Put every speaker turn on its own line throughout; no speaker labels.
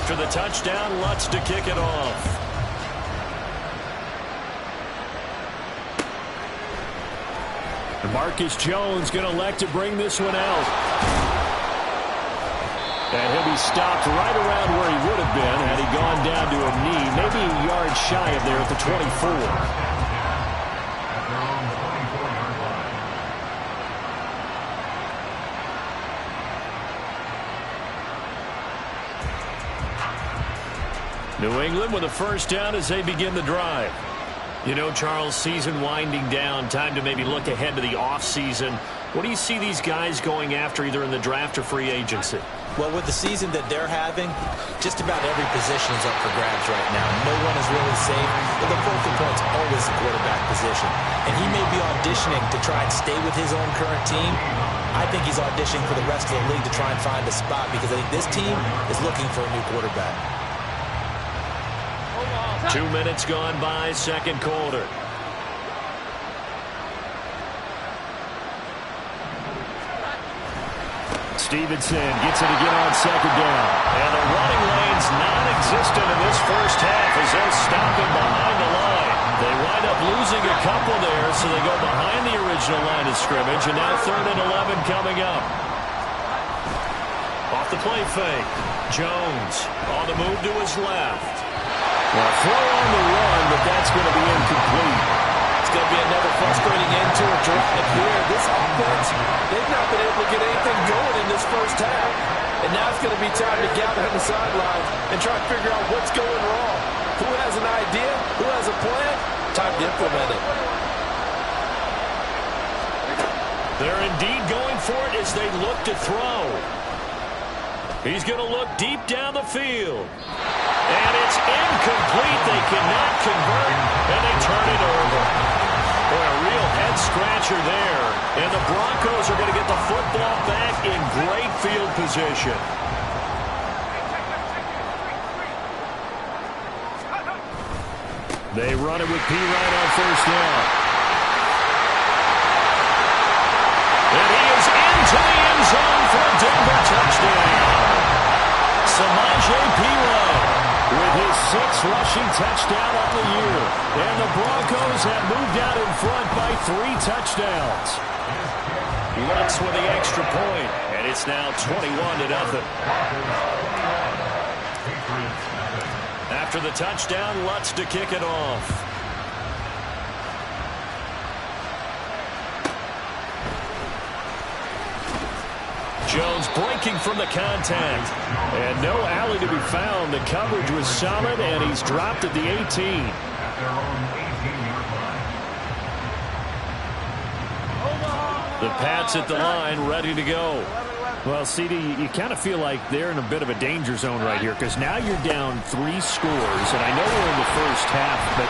After the touchdown, Lutz to kick it off. Marcus Jones going to elect to bring this one out. And he'll be stopped right around where he would have been had he gone down to a knee, maybe a yard shy of there at the 24. New England with a first down as they begin the drive. You know, Charles, season winding down, time to maybe look ahead to the offseason. What do you see these guys going after either in the draft or free agency?
Well, with the season that they're having, just about every position is up for grabs right now. No one is really safe, but the focal point's always the quarterback position. And he may be auditioning to try and stay with his own current team. I think he's auditioning for the rest of the league to try and find a spot because I think this team is looking for a new quarterback.
2 minutes gone by, second quarter. Stevenson gets it again on second down. And the running lane's non-existent in this first half as they'll stop him behind the line. They wind up losing a couple there, so they go behind the original line of scrimmage, and now 3rd and 11 coming up. Off the play fake. Jones on the move to his left. Well, throw on the run, but that's going to be incomplete.
It's going to be another frustrating end to a drive here. This offense, they've not been able to get anything going in this first half. And now it's going to be time to gather on the sidelines and try to figure out what's going wrong. Who has an idea? Who has a plan? Time to implement it.
They're indeed going for it as they look to throw. He's going to look deep down the field. And it's incomplete. They cannot convert, and they turn it over. Boy, a real head-scratcher there. And the Broncos are going to get the football back in great field position. They run it with P. Ryan on first down. And he is into the end zone for a Denver touchdown. Samaje Perine with his 6th rushing touchdown on the year. And the Broncos have moved out in front by 3 touchdowns. Lutz with the extra point, and it's now 21-0. After the touchdown, Lutz to kick it off. Jones breaking from the contact. And no alley to be found. The coverage was solid, and he's dropped at the 18. The Pats at the line, ready to go.
Well, CD, you kind of feel like they're in a bit of a danger zone right here because now you're down 3 scores. And I know we're in the first half, but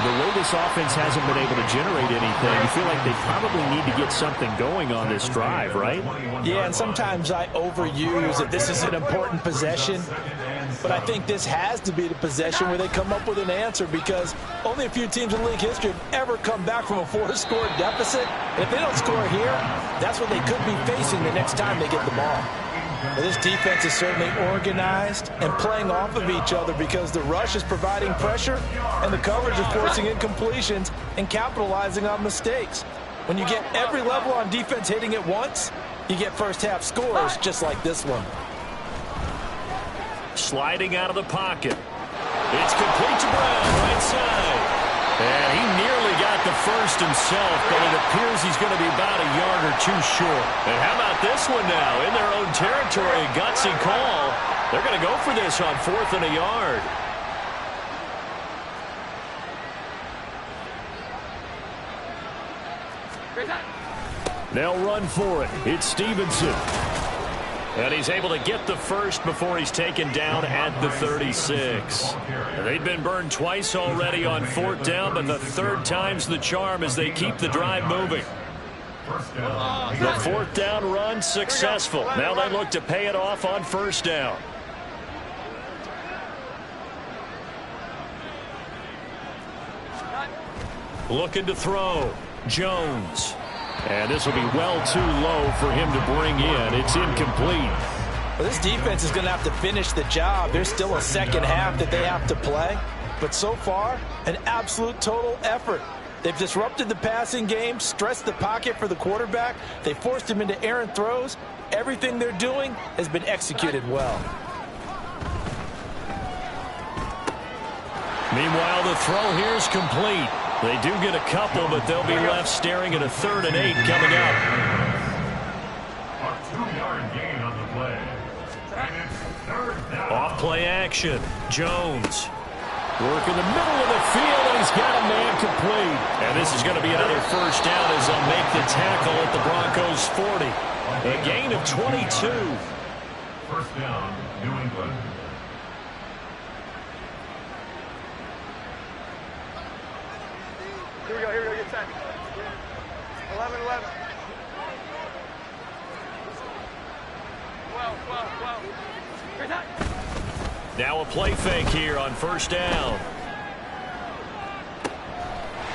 the way this offense hasn't been able to generate anything, you feel like they probably need to get something going on this drive, right?
Yeah, and sometimes I overuse that this is an important possession. But I think this has to be the possession where they come up with an answer because only a few teams in league history have ever come back from a 4-score deficit. And if they don't score here, that's what they could be facing the next time they get the ball. But this defense is certainly organized and playing off of each other because the rush is providing pressure and the coverage is forcing incompletions and capitalizing on mistakes. When you get every level on defense hitting at once, you get first-half scores just like this one.
Sliding out of the pocket. It's complete to Brown, right side. And he nearly got the first himself, but it appears he's going to be about a yard or 2 short. And how about this one now? In their own territory, a gutsy call. They're going to go for this on 4th and a yard. They'll run for it. It's Stevenson. And he's able to get the first before he's taken down at the 36. They've been burned twice already on 4th down, but the 3rd time's the charm as they keep the drive moving. The 4th down run successful. Now they look to pay it off on 1st down. Looking to throw. Jones. And this will be well too low for him to bring in. It's incomplete.
Well, this defense is going to have to finish the job. There's still a second half that they have to play. But so far, an absolute total effort. They've disrupted the passing game, stressed the pocket for the quarterback. They forced him into errant throws. Everything they're doing has been executed well.
Meanwhile, the throw here is complete. They do get a couple, but they'll be left staring at a 3rd and 8 coming up.
A 2-yard gain on the play. And it's 3rd down.
Off play action. Jones. Work in the middle of the field, and he's got a man complete. And this is going to be another 1st down as they'll make the tackle at the Broncos' 40. A gain of 22.
1st down, New England.
Here we go, get set. 11. 12. Here's that.
Now a play fake here on 1st down.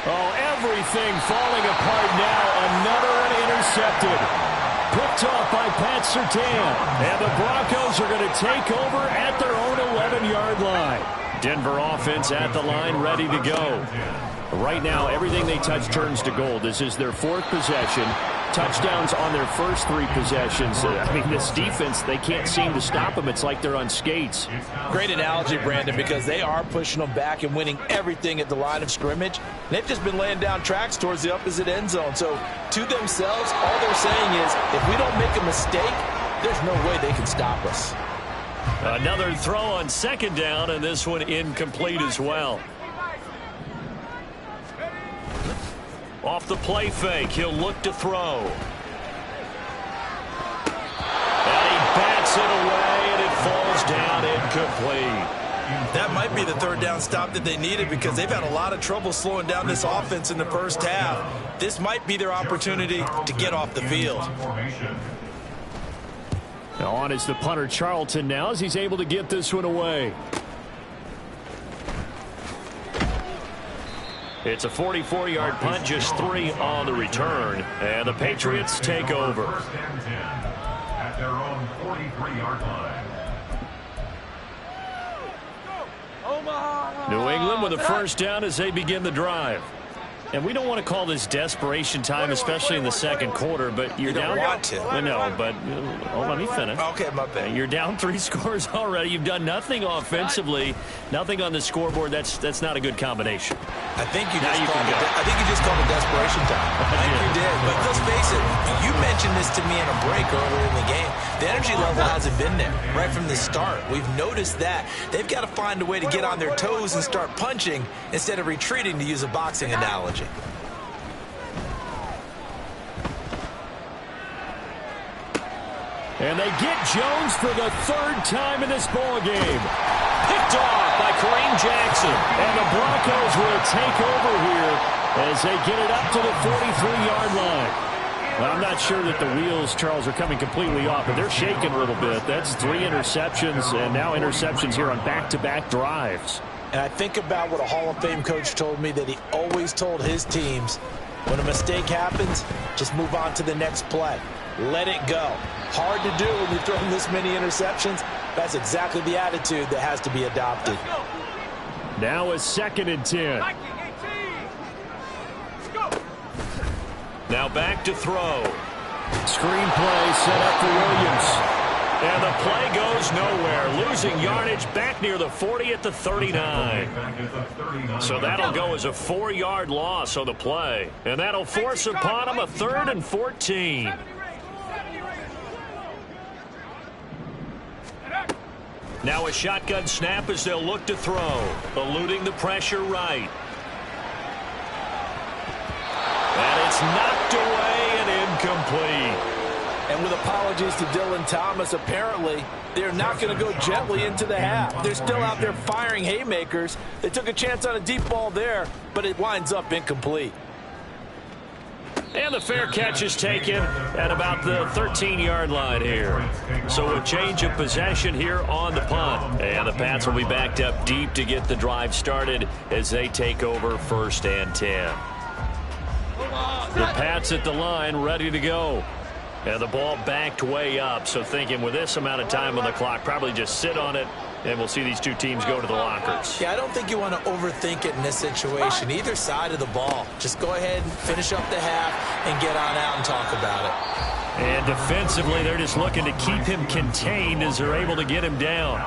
Oh, everything falling apart now. Another one intercepted. Picked off by Pat Surtain. And the Broncos are going to take over at their own 11-yard line. Denver offense at the line, ready to go. Right now, everything they touch turns to gold. This is their 4th possession. Touchdowns on their first 3 possessions. I mean, this defense, they can't seem to stop them. It's like they're on skates.
Great analogy, Brandon, because they are pushing them back and winning everything at the line of scrimmage. They've just been laying down tracks towards the opposite end zone. So, to themselves, all they're saying is, if we don't make a mistake, there's no way they can stop us.
Another throw on 2nd down, and this one incomplete as well. Off the play fake, he'll look to throw. And he bats it away, and it falls down incomplete.
That might be the 3rd down stop that they needed because they've had a lot of trouble slowing down this offense in the 1st half. This might be their opportunity to get off the field.
Now on is the punter Charlton now as he's able to get this one away.
It's a 44-yard punt, just 3 on the return. And the Patriots take over.
1st and 10 at their own 43-yard line.
New England with a 1st down as they begin the drive. And we don't want to call this desperation time, especially in the 2nd quarter, but you're down.
You don't want to.
No, but let me finish.
Okay, my bad.
You're down 3 scores already. You've done nothing offensively, nothing on the scoreboard. That's not a good combination.
I think you just called it desperation time. I think you did. But let's face it, you mentioned this to me in a break earlier in the game. The energy level hasn't been there right from the start. We've noticed that. They've got to find a way to get on their toes and start punching instead of retreating, to use a boxing analogy.
And they get Jones for the 3rd time in this ball game.
Picked off by Kareem Jackson.
And the Broncos will take over here as they get it up to the 43-yard line. Well, I'm not sure that the wheels, Charles, are coming completely off, but they're shaking a little bit. That's 3 interceptions, and now interceptions here on back-to-back drives.
And I think about what a Hall of Fame coach told me that he always told his teams, when a mistake happens, just move on to the next play. Let it go. Hard to do when you've thrown this many interceptions. That's exactly the attitude that has to be adopted.
Now a 2nd and 10.
Now back to throw.
Screen play set up for Williams.
And the play goes nowhere. Losing yardage back near the 40 at the 39. So that'll go as a 4-yard loss on the play. And that'll force upon him a 3rd and 14. Now a shotgun snap as they'll look to throw. Eluding the pressure right. And it's knocked away and incomplete.
And with apologies to Dylan Thomas, apparently they're not going to go gently into the half. They're still out there firing haymakers. They took a chance on a deep ball there, but it winds up incomplete.
And the fair catch is taken at about the 13-yard line here. So a change of possession here on the punt. And the Pats will be backed up deep to get the drive started as they take over 1st and 10. The Pats at the line ready to go. And the ball backed way up, so thinking with this amount of time on the clock, probably just sit on it, and we'll see these two teams go to the lockers.
Yeah, I don't think you want to overthink it in this situation, either side of the ball. Just go ahead and finish up the half and get on out and talk about it.
And defensively, they're just looking to keep him contained as they're able to get him down.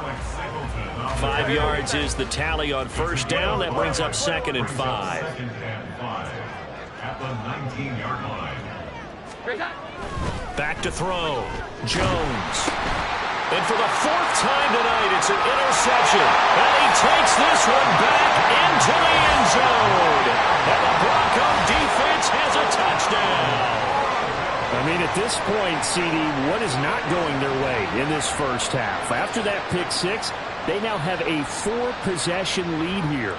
5 yards is the tally on first down. That brings up 2nd and 5.
At the 19-yard line.
Back to throw. Jones. And for the 4th time tonight, it's an interception. And he takes this one back into the end zone. And the Bronco defense has a touchdown.
I mean, at this point, CD, what is not going their way in this first half? After that pick 6, they now have a 4-possession lead here.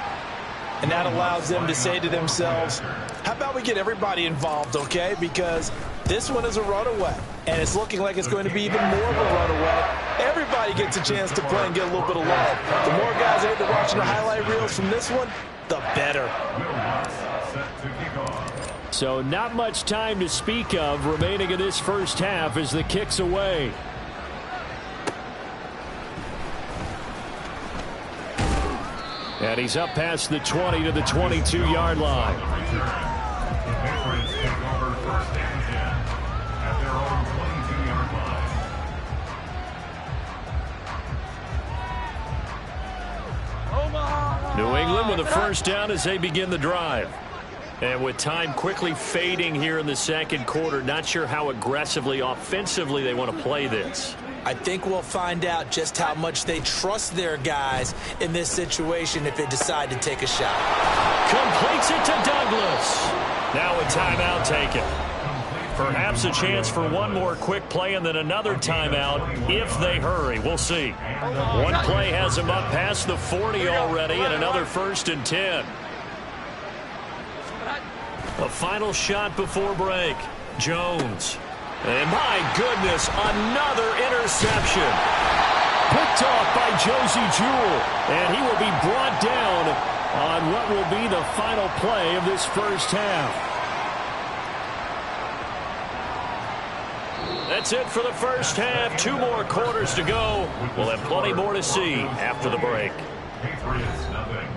And that allows them to say to themselves, how about we get everybody involved, okay? Because this one is a runaway, and it's looking like it's going to be even more of a runaway. Everybody gets a chance to play and get a little bit of love. The more guys are watching the highlight reels from this one, the better.
So not much time to speak of remaining in this first half as the kick's away. And he's up past the 20 to the 22-yard line.
New England with a first down as they begin the drive. And with time quickly fading here in the second quarter, not sure how aggressively, offensively they want to play this.
I think we'll find out just how much they trust their guys in this situation if they decide to take a shot.
Completes it to Douglas. Now a timeout taken. Perhaps a chance for one more quick play and then another timeout if they hurry. We'll see. One play has them up past the 40 already and another 1st and 10. A final shot before break. Jones. And my goodness, another interception. Picked off by Josie Jewell. And he will be brought down on what will be the final play of this first half. That's it for the first half. 2 more quarters to go. We'll have plenty more to see after the break.
Patriots, nothing.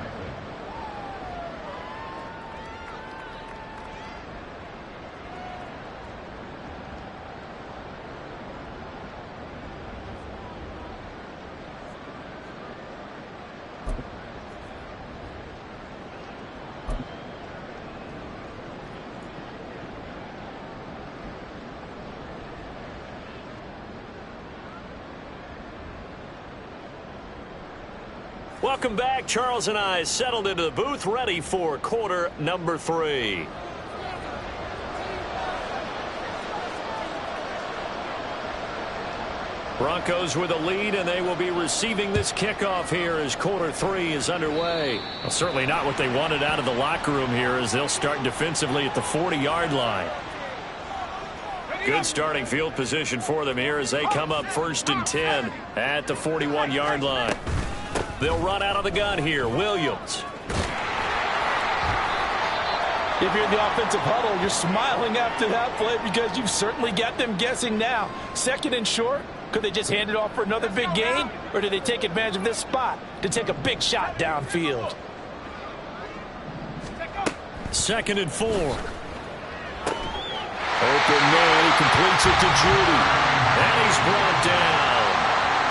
Welcome back. Charles and I settled into the booth, ready for quarter number 3. Broncos with a lead, and they will be receiving this kickoff here as quarter 3 is underway. Well, certainly not what they wanted out of the locker room here as they'll start defensively at the 40-yard line. Good starting field position for them here as they come up 1st and 10 at the 41-yard line. They'll run out of the gun here. Williams.
If you're in the offensive huddle, you're smiling after that play because you've certainly got them guessing now. 2nd and short. Could they just hand it off for another big gain? Or do they take advantage of this spot to take a big shot downfield?
2nd and 4. Open man. He completes it to Judy. And he's brought down.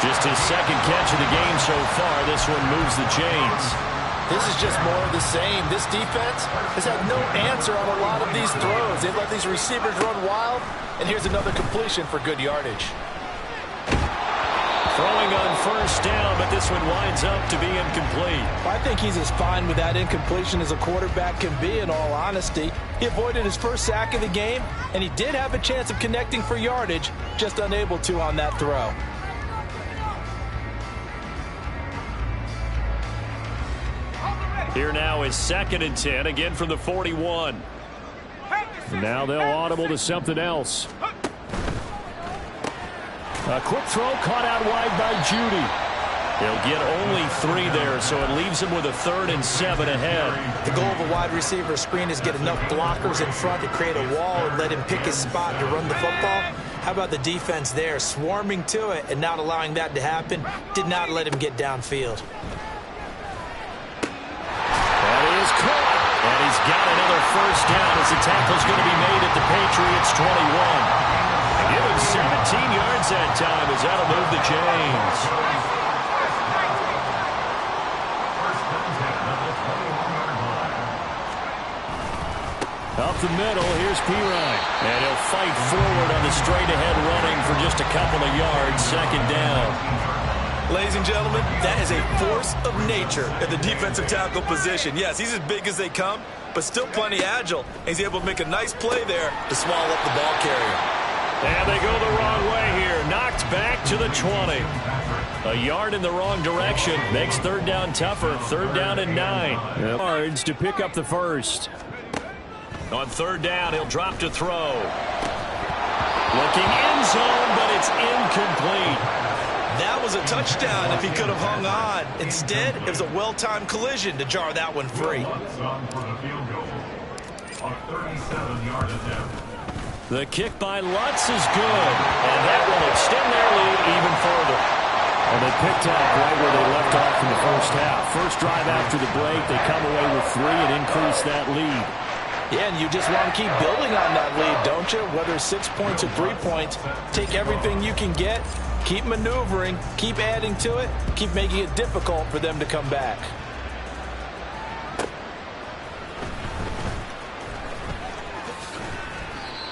Just his 2nd catch of the game so far. This one moves the chains.
This is just more of the same. This defense has had no answer on a lot of these throws. They've let these receivers run wild. And here's another completion for good yardage.
Throwing on 1st down, but this one winds up to be incomplete.
I think he's as fine with that incompletion as a quarterback can be, in all honesty. He avoided his first sack of the game, and he did have a chance of connecting for yardage, just unable to on that throw.
Here now is 2nd and 10, again from the 41.
And now they'll audible to something else. A quick throw caught out wide by Judy.
He'll get only 3 there, so it leaves him with a 3rd and 7 ahead.
The goal of a wide receiver screen is get enough blockers in front to create a wall and let him pick his spot to run the football. How about the defense there, swarming to it and not allowing that to happen? Did not let him get downfield.
That is caught. And he's got another first down as the tackle's going to be made at the Patriots 21. Give him 17 yards that time as that'll move the chains. Up the middle, here's Pirine. And he'll fight forward on the straight-ahead running for just a couple of yards, second down.
Ladies and gentlemen, that is a force of nature at the defensive tackle position. Yes, he's as big as they come, but still plenty agile. He's able to make a nice play there to swallow up the ball carrier. And they go the wrong way here. Knocked back to the 20.
A yard in the wrong direction makes third down tougher. Third down and 9.
Yards to pick up the first.
On third down, he'll drop to throw. Looking end zone, but it's incomplete.
That was a touchdown if he could have hung on. Instead, it was a well-timed collision to jar that one free.
The kick by Lutz is good, and that will extend their lead even further.
And they picked up right where they left off in the first half. First drive after the break, they come away with 3 and increase that lead.
Yeah, and you just want to keep building on that lead, don't you? Whether 6 points or 3 points, take everything you can get, keep maneuvering, keep adding to it, keep making it difficult for them to come back.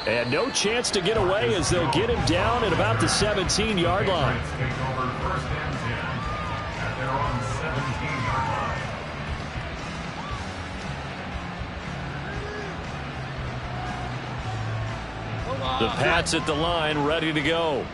And no chance to get away as they'll get him down at about the 17-yard line. The Pats at the line, ready to go.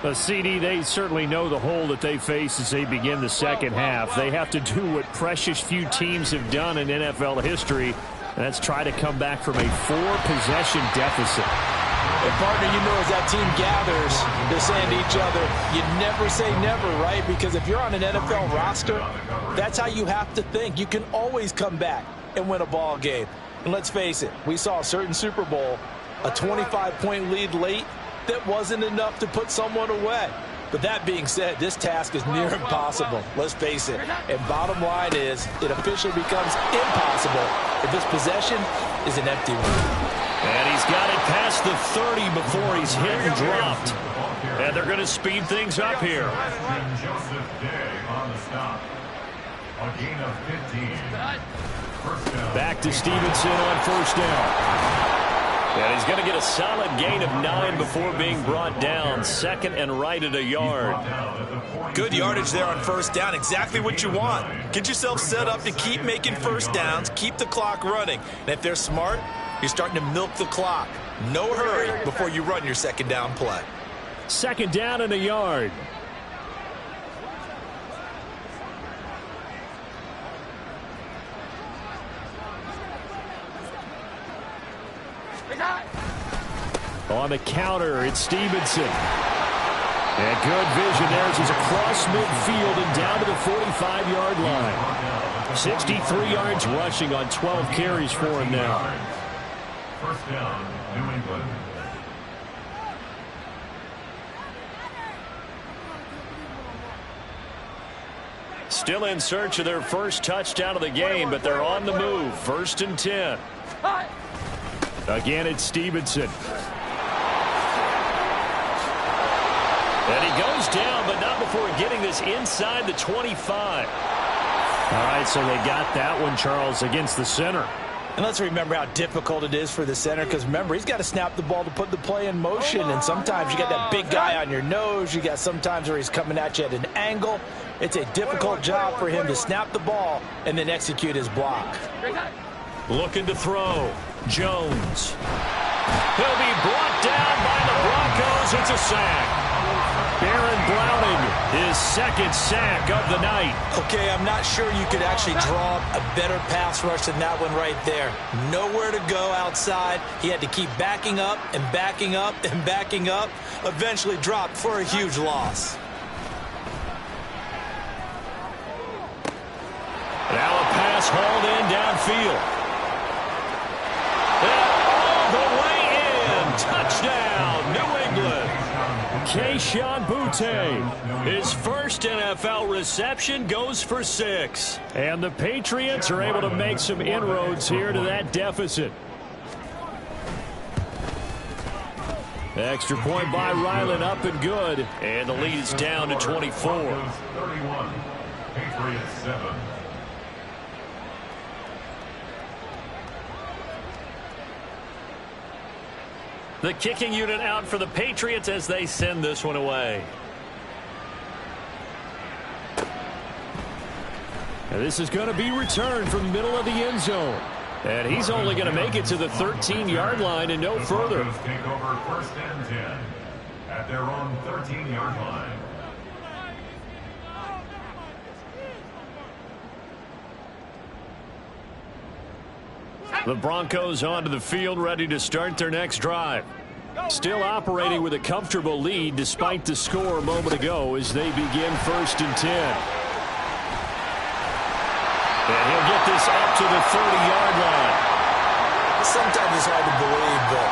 The CD, they certainly know the hole that they face as they begin the second half. They have to do what precious few teams have done in NFL history, and that's try to come back from a 4-possession deficit.
And partner, you know, as that team gathers, they're saying to each other, you never say never, right? Because if you're on an NFL roster, that's how you have to think. You can always come back and win a ball game. And let's face it, we saw a certain Super Bowl, a 25-point lead late, that wasn't enough to put someone away. But that being said, this task is near impossible. Let's face it. And bottom line is, it officially becomes impossible if this possession is an empty one.
And he's got it past the 30 before he's hit and dropped. And they're going to speed things up here. Back to Stevenson on first down. And he's going to get a solid gain of 9 before being brought down. Second and right at a yard.
Good yardage there on first down. Exactly what you want. Get yourself set up to keep making first downs, keep the clock running. And if they're smart, you're starting to milk the clock. No hurry before you run your second down play.
Second down and a yard. On the counter, it's Stevenson. And good vision there as he's across midfield and down to the 45-yard line. 63 yards rushing on 12 carries for him now.
First down, New England.
Still in search of their first touchdown of the game, but they're on the move. First and 10.
Again, it's Stevenson.
And he goes down, but not before getting this inside the 25.
All right, so they got that one, Charles, against the center.
And let's remember how difficult it is for the center, because remember, he's got to snap the ball to put the play in motion, and sometimes you got that big guy on your nose. You got sometimes where he's coming at you at an angle. It's a difficult job for him to snap the ball and then execute his block.
Looking to throw. Jones. He'll be brought down by the Broncos. It's a sack. Baron Browning, his second sack of the night.
Okay, I'm not sure you could actually draw a better pass rush than that one right there. Nowhere to go outside. He had to keep backing up and backing up and backing up. Eventually dropped for a huge loss.
Now a pass hauled in downfield. And all the way in. Touchdown, New England. Kayshon Boutte. His first NFL reception goes for 6.
And the Patriots are able to make some inroads here to that deficit.
Extra point by Ryland, up and good. And the lead is down to 24.
31. Patriots 7.
The kicking unit out for the Patriots as they send this one away.
And this is going to be returned from the middle of the end zone. And he's only going to make it to the 13-yard line and no further.
Take over first and 10 at their own 13-yard line.
The Broncos onto the field, ready to start their next drive.
Still operating with a comfortable lead despite the score a moment ago as they begin first and 10.
And he'll get this up to the 30-yard line.
Sometimes it's hard to believe, but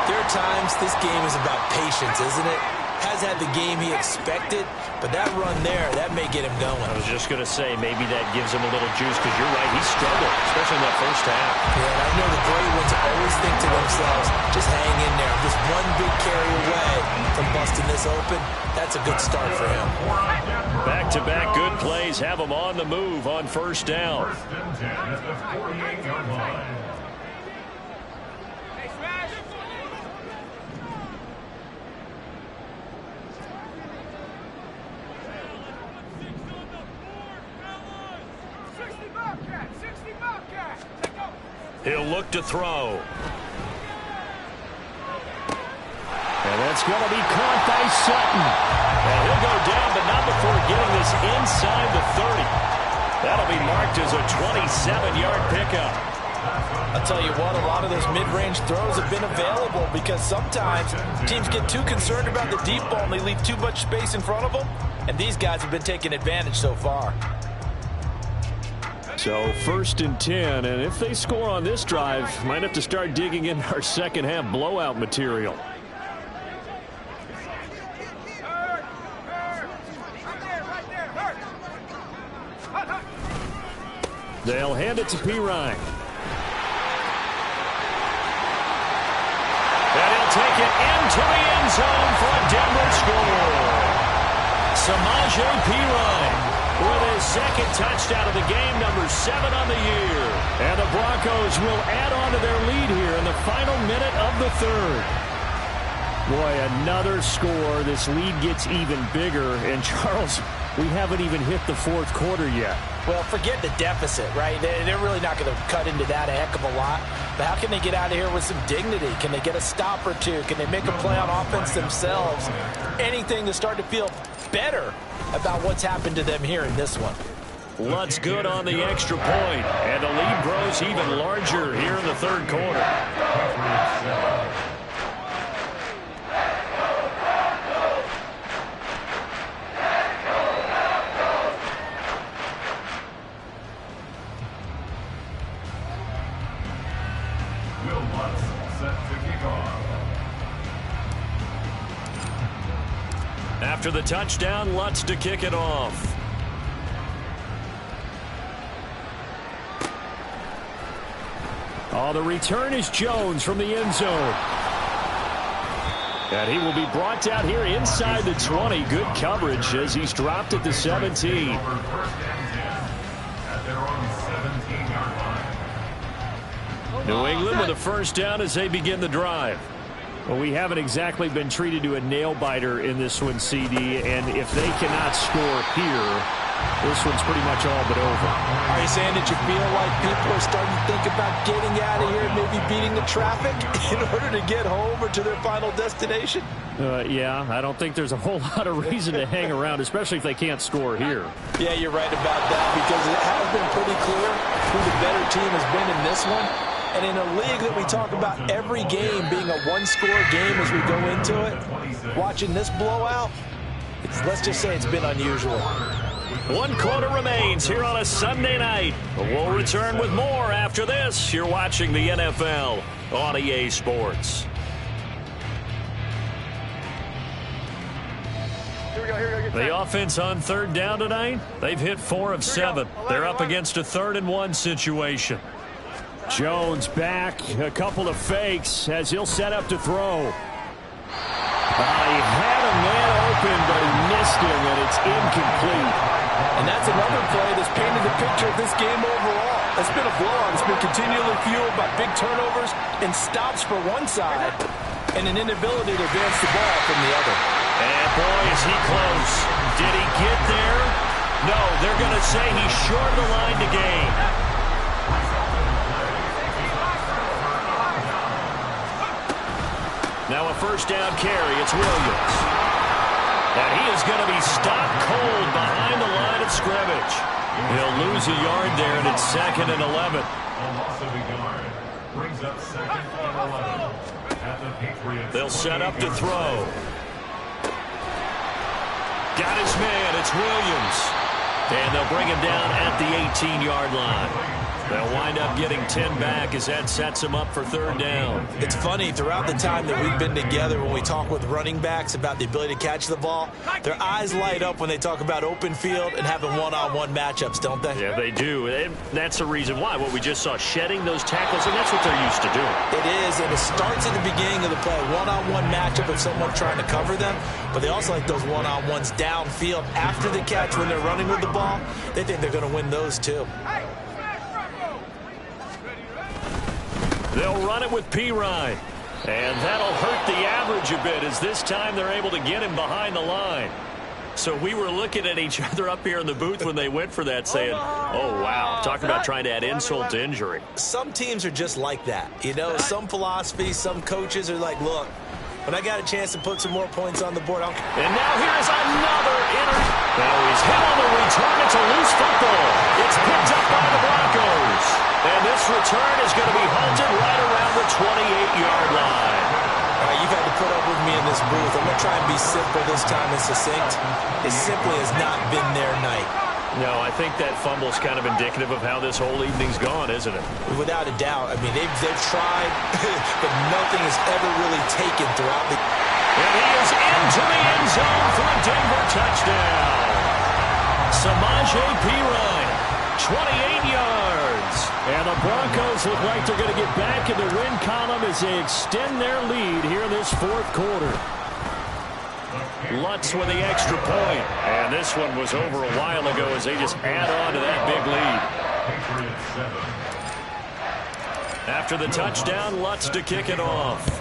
there are times this game is about patience, isn't it? Has had the game he expected, but that run there, that may get him going.
I was just going to say, maybe that gives him a little juice, because you're right, he struggled, especially in that first half.
Yeah, and I know the great ones always think to themselves, just hang in there. Just one big carry away from busting this open. That's a good start for him.
Back-to-back good plays have him on the move on first down.
First and 10 at the 48-yard line.
He'll look to throw.
And that's going to be caught by Sutton.
And he'll go down, but not before getting this inside the 30. That'll be marked as a 27-yard pickup.
I'll tell you what, a lot of those mid-range throws have been available because sometimes teams get too concerned about the deep ball and they leave too much space in front of them. And these guys have been taking advantage so far.
So first and 10, and if they score on this drive, might have to start digging in our second half blowout material. They'll hand it to Pirine.
And he'll take it into the end zone for a Denver score. Samaje Pirine with his second touchdown of the game, number 7 on the year.
And the Broncos will add on to their lead here in the final minute of the third. Boy, another score. This lead gets even bigger. And, Charles, we haven't even hit the fourth quarter yet.
Well, forget the deficit, right? They're really not going to cut into that a heck of a lot. But how can they get out of here with some dignity? Can they get a stop or two? Can they make a play on offense themselves? Anything to start to feel better about what's happened to them here in this one.
Lutz good on the extra point, and the lead grows even larger here in the third quarter.
Will Lutz set to kick off.
After the touchdown, Lutz to kick it off.
Oh, the return is Jones from the end zone. And he will be brought down here inside the 20. Good coverage as he's dropped at the 17.
New England with a first down as they begin the drive.
Well, we haven't exactly been treated to a nail-biter in this one, CD, and if they cannot score here, this one's pretty much all but over.
Are you saying that you feel like people are starting to think about getting out of here and maybe beating the traffic in order to get home or to their final destination?
Yeah, I don't think there's a whole lot of reason to hang around, especially if they can't score here.
Yeah, you're right about that, because it has been pretty clear who the better team has been in this one. And in a league that we talk about every game being a one-score game as we go into it, watching this blowout, let's just say it's been unusual.
1 quarter remains here on a Sunday night. We'll return with more after this. You're watching the NFL on EA Sports. The offense on third down tonight, they've hit 4 of 7. They're up against a 3rd-and-1 situation.
Jones back, a couple of fakes as he'll set up to throw. He had a man open, but he missed him, and it's incomplete.
And that's another play that's painted the picture of this game overall. It's been a blowout. It's been continually fueled by big turnovers and stops for one side and an inability to advance the ball from the other.
And boy, is he close. Did he get there? No, they're going to say he's short of the line to gain. Now a first down carry. It's Williams. And he is going to be stopped cold behind the line of scrimmage. He'll lose a yard there, and it's 2nd and 11.
A loss of a yard brings up 2nd and 11 at the Patriots.
They'll set up to throw. Got his man. It's Williams. And they'll bring him down at the 18-yard line. They'll wind up getting 10 back as that sets them up for 3rd down.
It's funny, throughout the time that we've been together, when we talk with running backs about the ability to catch the ball, their eyes light up when they talk about open field and having one-on-one matchups, don't they?
Yeah, they do. And that's the reason why. What we just saw, shedding those tackles, and that's what they're used to doing.
It is, and it starts at the beginning of the play. One-on-one matchup if someone's trying to cover them, but they also like those one-on-ones downfield after the catch when they're running with the ball. They think they're going to win those too.
They'll run it with Pirine. And that'll hurt the average a bit as this time they're able to get him behind the line. So we were looking at each other up here in the booth when they went for that saying, oh, wow, talk about trying to add insult to injury.
Some teams are just like that. You know, some philosophies, some coaches are like, look, when I got a chance to put some more points on the board, I'll...
And now here's another Now he's hit on the return. It's a loose football. It's picked up by the Broncos. And this return is going to be halted right around the 28-yard line.
All right, you've had to put up with me in this booth. I'm going to try and be simple this time and succinct. It simply has not been their night.
No, I think that fumble is kind of indicative of how this whole evening's gone, isn't it?
Without a doubt. I mean, they've tried, but nothing has ever really taken throughout the...
And he is into the end zone for a Denver touchdown. Samaje Perine, 28 yards.
And the Broncos look like they're going to get back in the win column as they extend their lead here in this 4th quarter.
Lutz with the extra point. And this one was over a while ago as they just add on to that big lead. After the touchdown, Lutz to kick it off.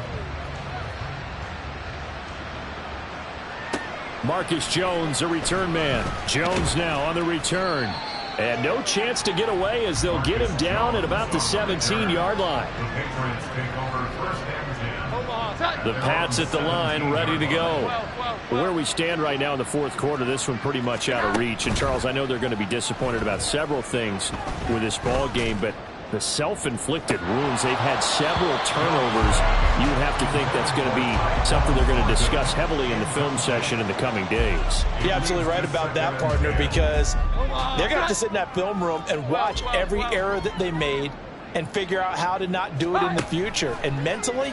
Marcus Jones, a return man. Jones now on the return. And no chance to get away as they'll get him down at about the 17-yard line.
The Pats at the line, ready to go.
Where we stand right now in the 4th quarter, this one pretty much out of reach. And, Charles, I know they're going to be disappointed about several things with this ball game, but the self-inflicted wounds, they've had several turnovers. You would have to think that's going to be something they're going to discuss heavily in the film session in the coming days.
You're absolutely right about that, partner, because they're going to have to sit in that film room and watch every error that they made and figure out how to not do it in the future. And mentally,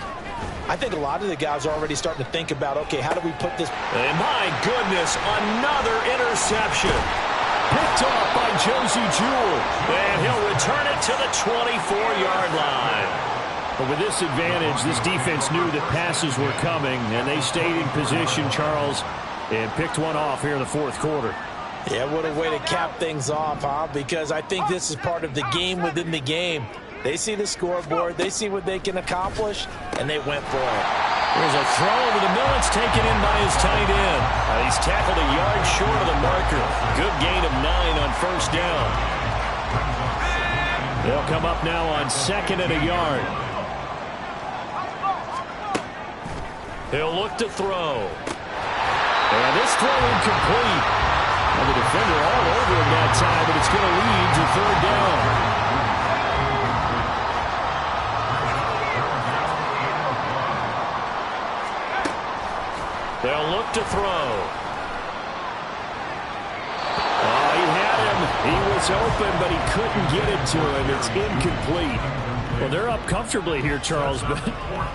I think a lot of the guys are already starting to think about, okay, how do we put this?
And my goodness, another interception.
Picked off by Josie Jewell.
And he'll return it to the 24-yard line.
But with this advantage, this defense knew that passes were coming, and they stayed in position, Charles, and picked one off here in the 4th quarter.
Yeah, what a way to cap things off, huh? Because I think this is part of the game within the game. They see the scoreboard, they see what they can accomplish, and they went for it.
There's a throw over the middle. It's taken in by his tight end. He's tackled a yard short of the marker. Good gain of 9 on first down.
They'll come up now on 2nd and a yard.
He'll look to throw.
And this throw incomplete. And the defender all over him that time, but it's going to lead to 3rd down.
They'll look to throw.
Oh, he had him. He was open, but he couldn't get it to him. It's incomplete. Well, they're up comfortably here, Charles, but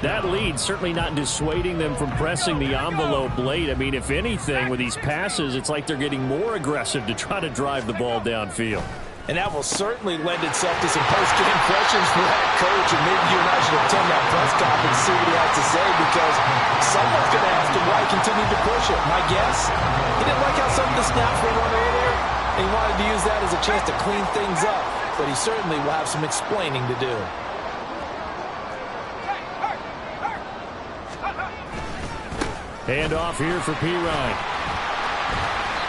that lead certainly not dissuading them from pressing the envelope late. I mean, if anything, with these passes, it's like they're getting more aggressive to try to drive the ball downfield.
And that will certainly lend itself to some post-game questions for that coach, and maybe you and I should attend that press conference and see what he has to say, because someone's going to ask him why he continued to push it. My guess, he didn't like how some of the snaps were run earlier, and he wanted to use that as a chance to clean things up, but he certainly will have some explaining to do.
Hand off here for Pirine.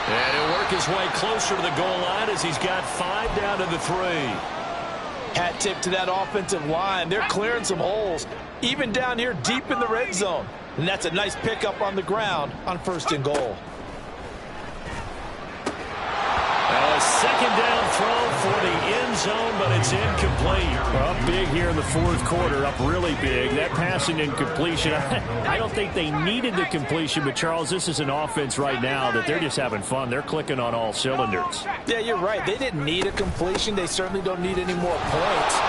And he'll work his way closer to the goal line as he's got 5 down to the 3.
Hat tip to that offensive line. They're clearing some holes, even down here deep in the red zone. And that's a nice pickup on the ground on 1st and goal.
Now a 2nd down throw for the end zone, but it's incomplete.
Up big here in the 4th quarter, up really big. That passing incompletion, I don't think they needed the completion, but Charles, this is an offense right now that they're just having fun. They're clicking on all cylinders.
Yeah, you're right. They didn't need a completion. They certainly don't need any more points.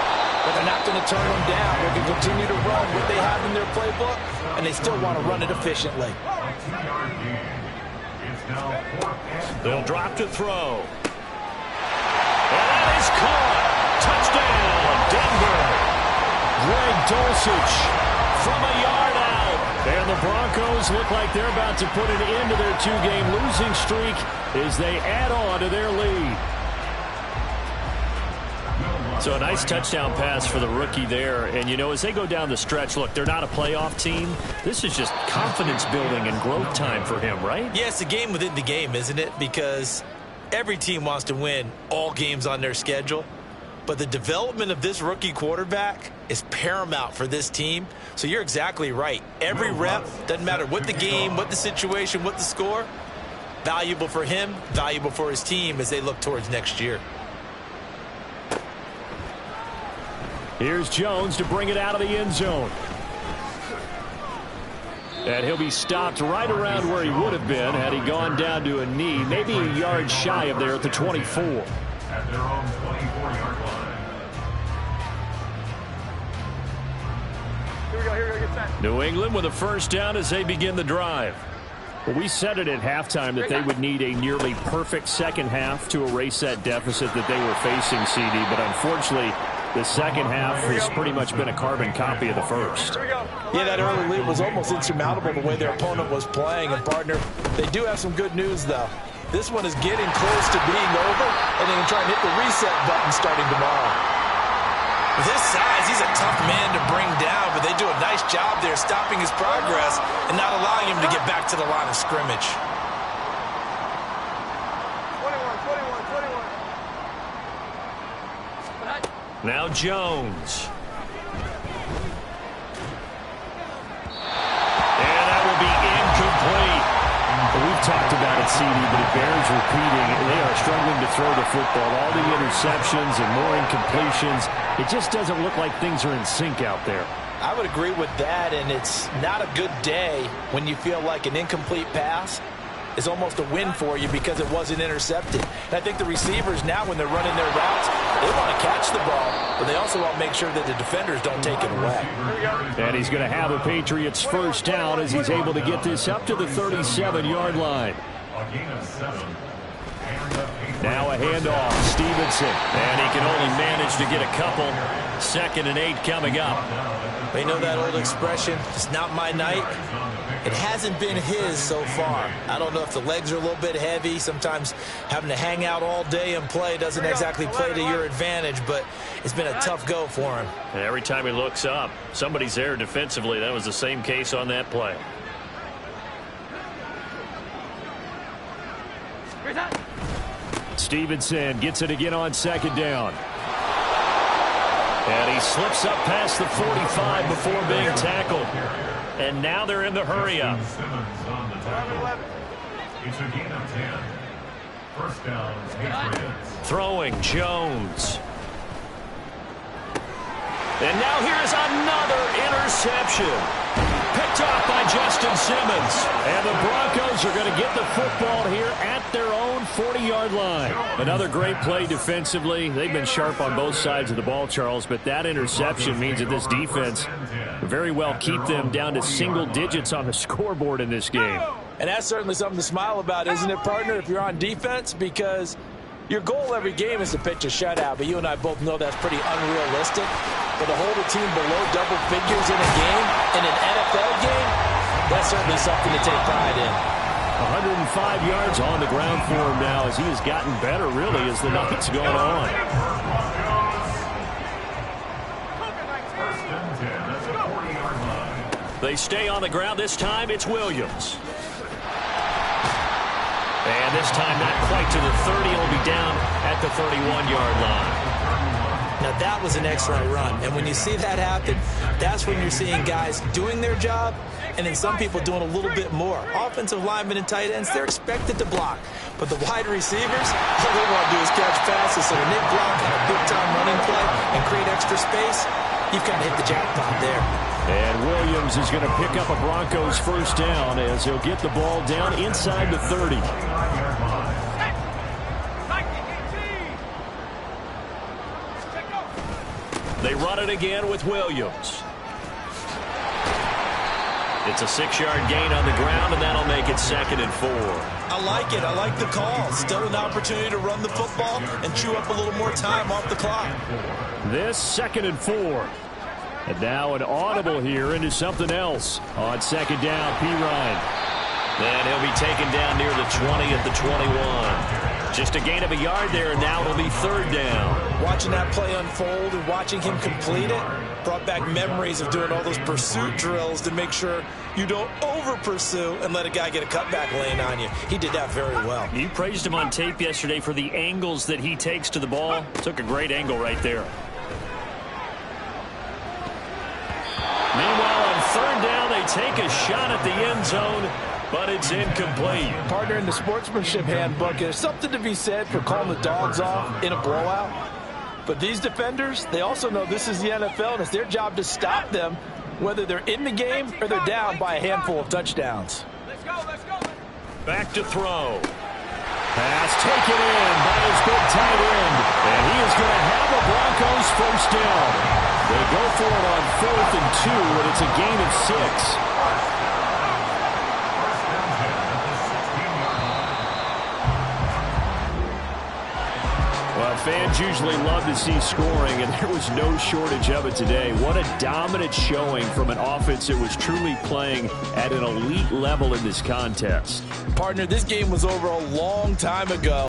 But they're not going to turn them down. They're going to continue to run what they have in their playbook, and they still want to run it efficiently.
They'll drop to throw. And that is caught. Touchdown, Denver.
Greg Dulcich from a yard out. And the Broncos look like they're about to put an end to their 2-game losing streak as they add on to their lead.
So a nice touchdown pass for the rookie there. And, you know, as they go down the stretch, look, they're not a playoff team. This is just confidence building and growth time for him, right?
Yeah, it's a game within the game, isn't it? Because every team wants to win all games on their schedule. But the development of this rookie quarterback is paramount for this team. So you're exactly right. Every rep, doesn't matter what the game, what the situation, what the score, valuable for him, valuable for his team as they look towards next year.
Here's Jones to bring it out of the end zone. And he'll be stopped right around where he would have been had he gone down to a knee, maybe a yard shy of there at the 24.
At their own 24-yard line.
Here we go, get set.
New England with a 1st down as they begin the drive.
Well, we said it at halftime that they would need a nearly perfect second half to erase that deficit that they were facing, CD, but unfortunately, the second half has pretty much been a carbon copy of the first.
Yeah, that early lead was almost insurmountable the way their opponent was playing. And, partner, they do have some good news, though. This one is getting close to being over, and they can try and hit the reset button starting tomorrow. With his size, he's a tough man to bring down, but they do a nice job there stopping his progress and not allowing him to get back to the line of scrimmage.
21.
Now Jones. And that will be incomplete.
Well, we've talked about it, CD, but it bears repeating. They are struggling to throw the football. All the interceptions and more incompletions. It just doesn't look like things are in sync out there.
I would agree with that, and it's not a good day when you feel like an incomplete pass is almost a win for you because it wasn't intercepted. And I think the receivers now, when they're running their routes, they want to catch the ball, but they also want to make sure that the defenders don't take it away.
And he's going to have a Patriots 1st down as he's able to get this up to the 37-yard line.
Now a handoff, Stevenson. And he can only manage to get a couple. 2nd and 8 coming up.
They know that old expression, it's not my night. It hasn't been his so far. I don't know if the legs are a little bit heavy. Sometimes having to hang out all day and play doesn't exactly play to your advantage, but it's been a tough go for him.
And every time he looks up, somebody's there defensively. That was the same case on that play.
Stevenson gets it again on 2nd down.
And he slips up past the 45 before being tackled. And now they're in the hurry-up.
It's a gain of 10. 1st down, Patriots.
Throwing Jones. And now here's another interception. Picked Picked off by Justin Simmons. And the Broncos are going to get the football here at their own 40-yard line. Another great play defensively. They've been sharp on both sides of the ball, Charles, but that interception means that this defense very well keep them down to single digits on the scoreboard in this game.
And that's certainly something to smile about, isn't it, partner, if you're on defense? Because your goal every game is to pitch a shutout, but you and I both know that's pretty unrealistic. But to hold a team below double figures in a game, in an NFL game, that's certainly something to take pride in.
105 yards on the ground for him now as he has gotten better, really, as the night's going on. They stay on the ground. This time it's Williams. And this time not quite to the 30. It'll be down at the 31-yard line.
Now that was an excellent run. And when you see that happen, that's when you're seeing guys doing their job and then some people doing a little bit more. Offensive linemen and tight ends, they're expected to block. But the wide receivers, all they want to do is catch passes. So when they block on a big-time running play and create extra space, you've kind of hit the jackpot there.
And Williams is going to pick up a Broncos first down as he'll get the ball down inside the 30. They run it again with Williams. It's a 6-yard gain on the ground, and that'll make it 2nd and 4.
I like it. I like the call. Still an opportunity to run the football and chew up a little more time off the clock.
This 2nd and 4. And now an audible here into something else. On 2nd down, P. Ryan. And he'll be taken down near the 20 at the 21. Just a gain of a yard there, and now it'll be 3rd down.
Watching that play unfold and watching him complete it brought back memories of doing all those pursuit drills to make sure you don't over-pursue and let a guy get a cutback lane on you. He did that very well.
You praised him on tape yesterday for the angles that he takes to the ball. Took a great angle right there. Meanwhile, on 3rd down, they take a shot at the end zone, but it's incomplete.
Partner, in the sportsmanship handbook, there's something to be said for calling the dogs off in a blowout. But these defenders, they also know this is the NFL, and it's their job to stop them, whether they're in the game or they're down by a handful of touchdowns.
Let's go, let's go.
Back to throw. Pass taken in by his big tight end, and he is going to have a Broncos first down. They go for it on 4th and 2, and it's a gain of 6. Well, fans usually love to see scoring, and there was no shortage of it today. What a dominant showing from an offense that was truly playing at an elite level in this contest.
Partner, this game was over a long time ago.